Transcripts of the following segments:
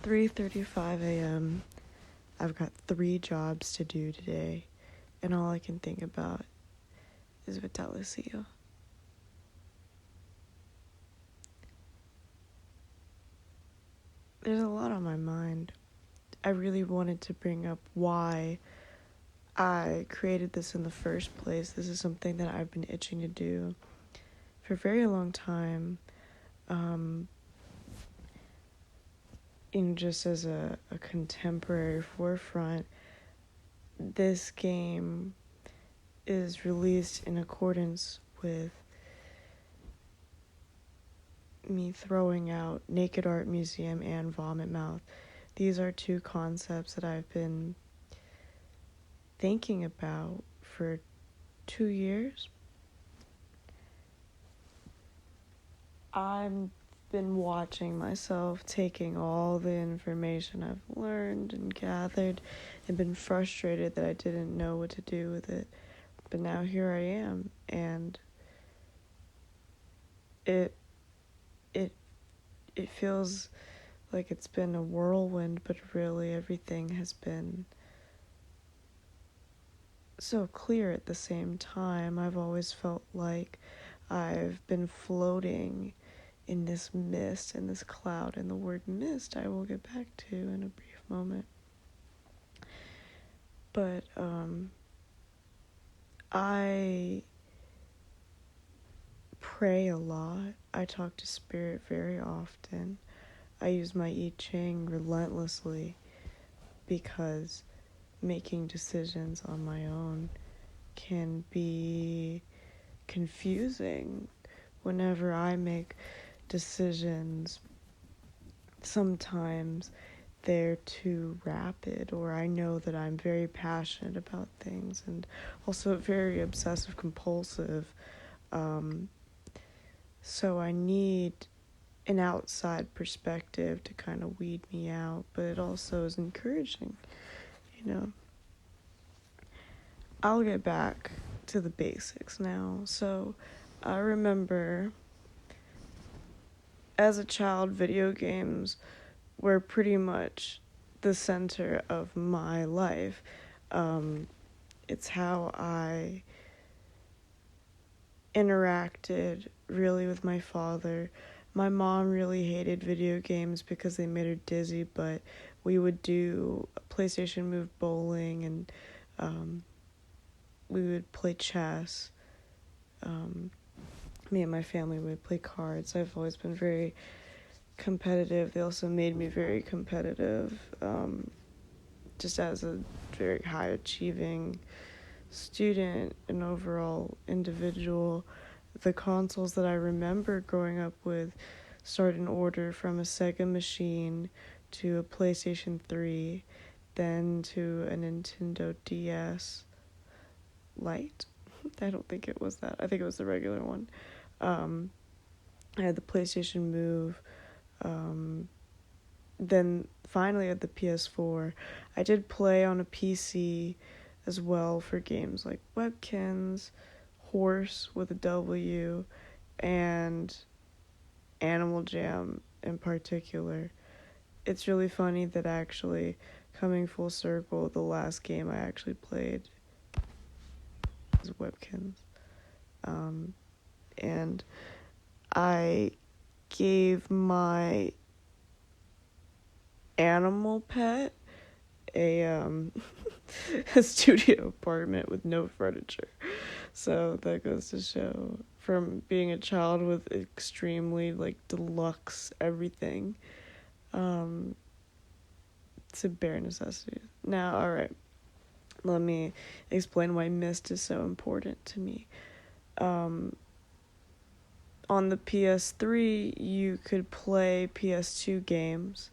3:35 a.m. I've got 3 jobs to do today, and all I can think about is VITALICIO. There's a lot on my mind. I really wanted to bring up why I created this in the first place. This is something that I've been itching to do for a very long time. Just as a contemporary forefront, this game is released in accordance with me throwing out Naked Art Museum and Vomitmouth. These are 2 concepts that I've been thinking about for 2 years. I've been watching myself taking all the information I've learned and gathered and been frustrated that I didn't know what to do with it. But now here I am, and it feels like it's been a whirlwind, but really everything has been so clear at the same time. I've always felt like I've been floating in this mist and this cloud, and the word mist I will get back to in a brief moment. But I pray a lot. I talk to spirit very often. I use my I Ching relentlessly because making decisions on my own can be confusing. Whenever I make decisions, sometimes they're too rapid, or I know that I'm very passionate about things and also very obsessive compulsive. So I need an outside perspective to kind of weed me out, but it also is encouraging, I'll get back to the basics now. So I remember as a child, video games were pretty much the center of my life. It's how I interacted really with my father. My mom really hated video games because they made her dizzy, but we would do PlayStation Move bowling, and we would play chess. Me and my family would play cards. I've always been very competitive. They also made me very competitive, just as a very high achieving student and overall individual. The consoles that I remember growing up with start in order from a Sega machine to a PlayStation 3, then to a Nintendo DS Lite. I don't think it was that. I think it was the regular one. I had the PlayStation Move. Then finally I had the PS4. I did play on a PC as well for games like Webkins, Horse with a W, and Animal Jam in particular. It's really funny that actually, coming full circle, the last game I actually played was Webkins. And I gave my animal pet a studio apartment with no furniture. So that goes to show, from being a child with extremely deluxe everything, to bare necessities. Now, alright, let me explain why Myst is so important to me. On the PS3, you could play PS2 games.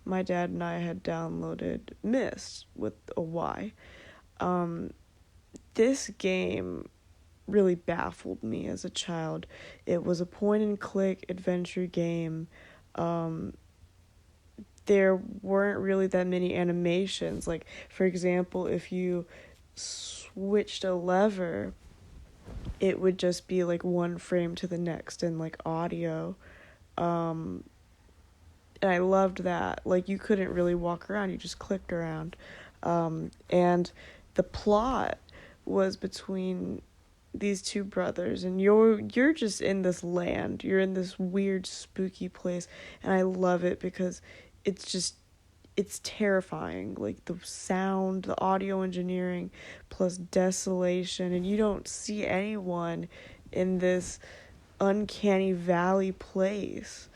My dad and I had downloaded Myst with a Y. This game really baffled me as a child. It was a point-and-click adventure game. There weren't really that many animations. Like, for example, if you switched a lever, it would just be one frame to the next, and audio. And I loved that. Like, you couldn't really walk around, you just clicked around. And the plot was between these two brothers, and you're just in this land. You're in this weird, spooky place, and I love it because it's terrifying. Like, the sound, the audio engineering, plus desolation, and you don't see anyone in this uncanny valley place.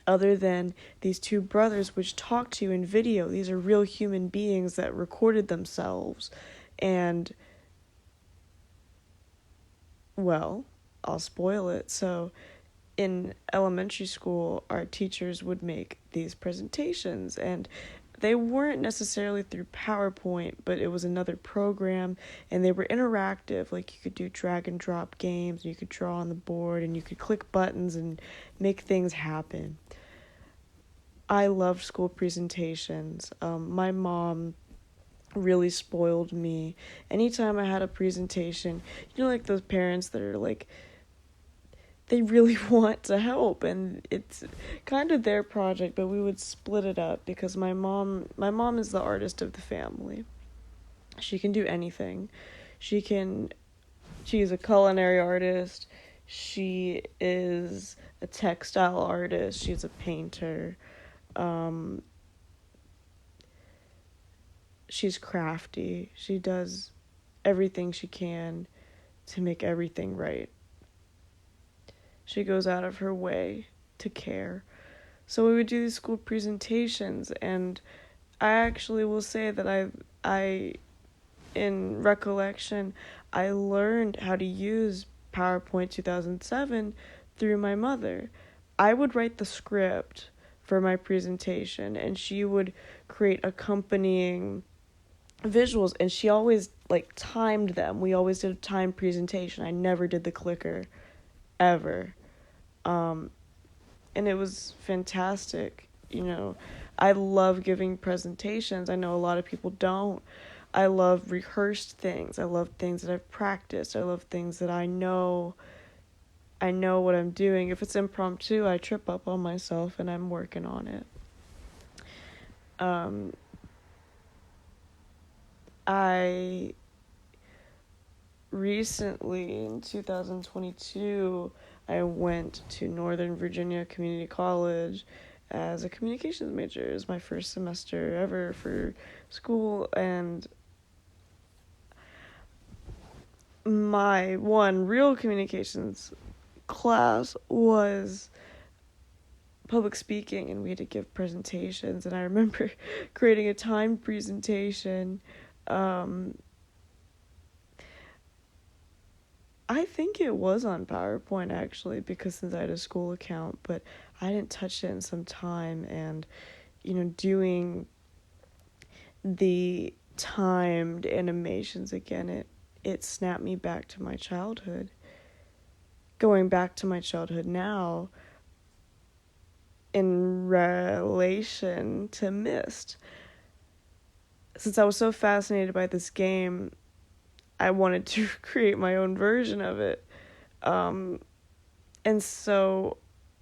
Other than these two brothers, which talk to you in video. These are real human beings that recorded themselves. And, well, I'll spoil it. So, in elementary school, our teachers would make these presentations, and they weren't necessarily through PowerPoint, but it was another program, and they were interactive. Like, you could do drag and drop games, you could draw on the board, and you could click buttons and make things happen. I loved school presentations. My mom really spoiled me. Anytime I had a presentation, like those parents that are like, they really want to help, and it's kind of their project, but we would split it up because my mom is the artist of the family. She can do anything. She's a culinary artist. She is a textile artist. She's a painter. She's crafty. She does everything she can to make everything right. She goes out of her way to care. So we would do these school presentations, and I actually will say that I in recollection, I learned how to use PowerPoint 2007 through my mother. I would write the script for my presentation, and she would create accompanying visuals, and she always timed them. We always did a timed presentation. I never did the clicker ever. And it was fantastic. I love giving presentations. I know a lot of people don't. I love rehearsed things. I love things that I've practiced. I love things that I know what I'm doing. If it's impromptu, I trip up on myself, and I'm working on it. I recently, in 2022, I went to Northern Virginia Community College as a communications major. It was my first semester ever for school, and my one real communications class was public speaking, and we had to give presentations, and I remember creating a timed presentation. I think it was on PowerPoint, actually, because since I had a school account, but I didn't touch it in some time, and, doing the timed animations again, it snapped me back to my childhood. Going back to my childhood now, in relation to Myst. Since I was so fascinated by this game, I wanted to create my own version of it. And so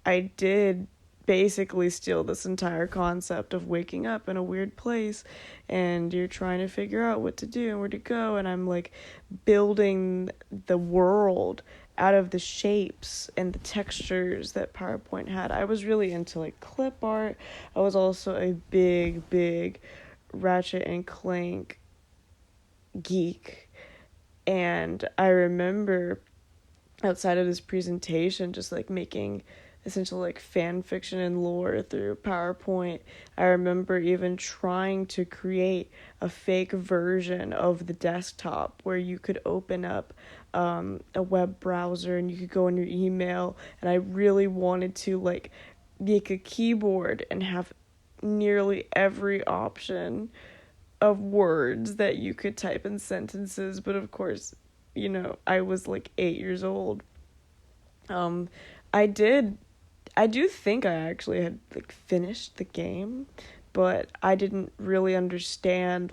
I did basically steal this entire concept of waking up in a weird place, and you're trying to figure out what to do and where to go, and I'm building the world out of the shapes and the textures that PowerPoint had. I was really into clip art. I was also a big Ratchet and Clank geek, and I remember outside of this presentation just making essential fan fiction and lore through PowerPoint. I remember even trying to create a fake version of the desktop where you could open up a web browser and you could go in your email, and I really wanted to make a keyboard and have nearly every option of words that you could type in sentences, but of course, I was 8 years old. I do think I actually had finished the game, but I didn't really understand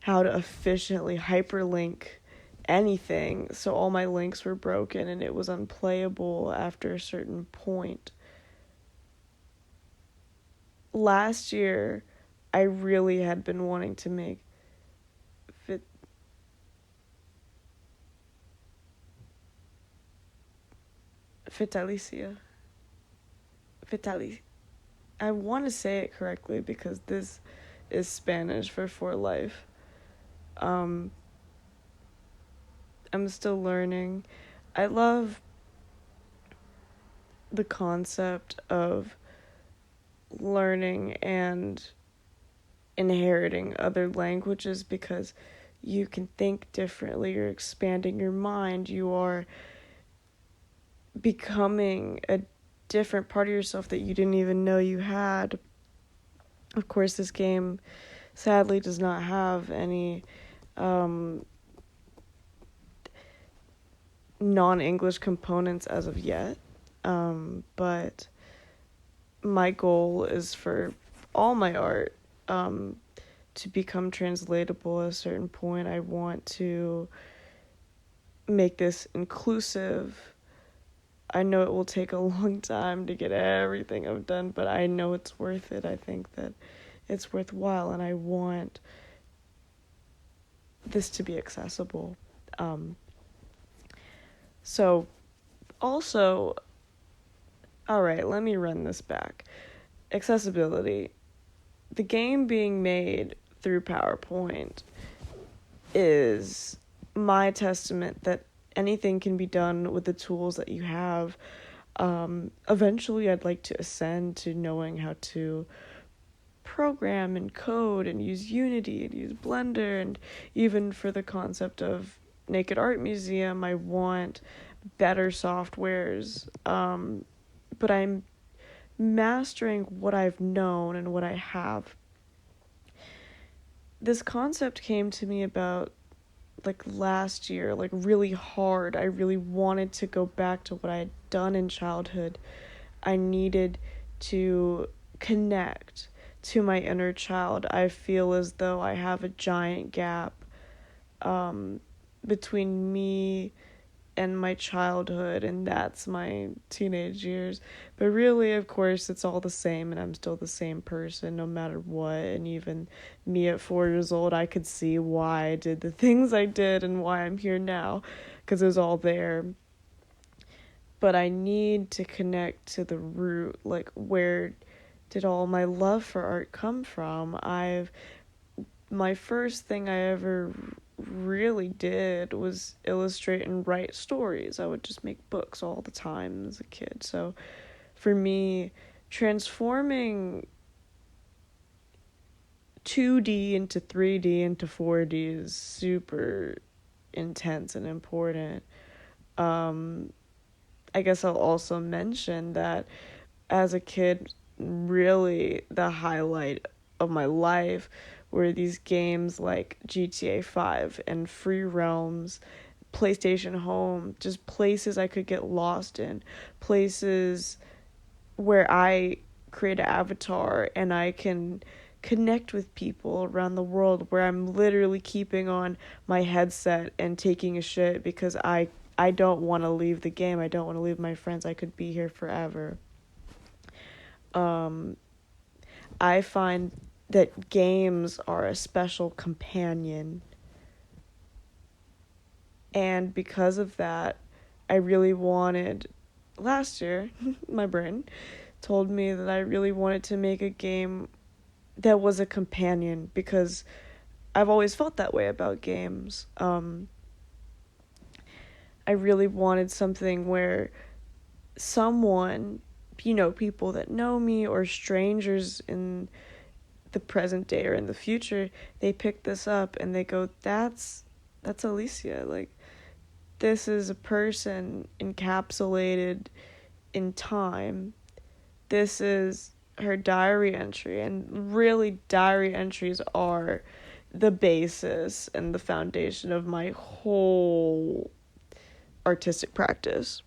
how to efficiently hyperlink anything, so all my links were broken and it was unplayable after a certain point. last year I really had been wanting to make VITALICIO. I want to say it correctly because this is Spanish for life. I'm still learning. I love the concept of learning and inheriting other languages because you can think differently, you're expanding your mind, you are becoming a different part of yourself that you didn't even know you had. Of course, this game sadly does not have any non-English components as of yet, but my goal is for all my art to become translatable at a certain point. I want to make this inclusive. I know it will take a long time to get everything I've done, but I know it's worth it. I think that it's worthwhile, and I want this to be accessible. So, also, alright, let me run this back. Accessibility. The game being made through PowerPoint is my testament that anything can be done with the tools that you have. Eventually, I'd like to ascend to knowing how to program and code and use Unity and use Blender, and even for the concept of Naked Art Museum, I want better softwares. But I'm mastering what I've known and what I have. This concept came to me about last year, really hard. I really wanted to go back to what I had done in childhood. I needed to connect to my inner child. I feel as though I have a giant gap between me and my childhood, and that's my teenage years. But really, of course, it's all the same, and I'm still the same person no matter what. And even me at 4 years old, I could see why I did the things I did and why I'm here now, because it was all there. But I need to connect to the root, where did all my love for art come from? My first thing I ever really did was illustrate and write stories. I would just make books all the time as a kid. So for me, transforming 2D into 3D into 4D is super intense and important. I guess I'll also mention that as a kid, really the highlight of my life were these games like GTA 5 and Free Realms, PlayStation Home, just places I could get lost in, places where I create an avatar and I can connect with people around the world, where I'm literally keeping on my headset and taking a shit because I don't want to leave the game. I don't want to leave my friends. I could be here forever. I find that games are a special companion. And because of that, I really wanted, last year, my brain told me that I really wanted to make a game that was a companion, because I've always felt that way about games. I really wanted something where someone, people that know me or strangers in the present day or in the future, they pick this up and they go, that's Alicia. This is a person encapsulated in time. This is her diary entry, and really diary entries are the basis and the foundation of my whole artistic practice.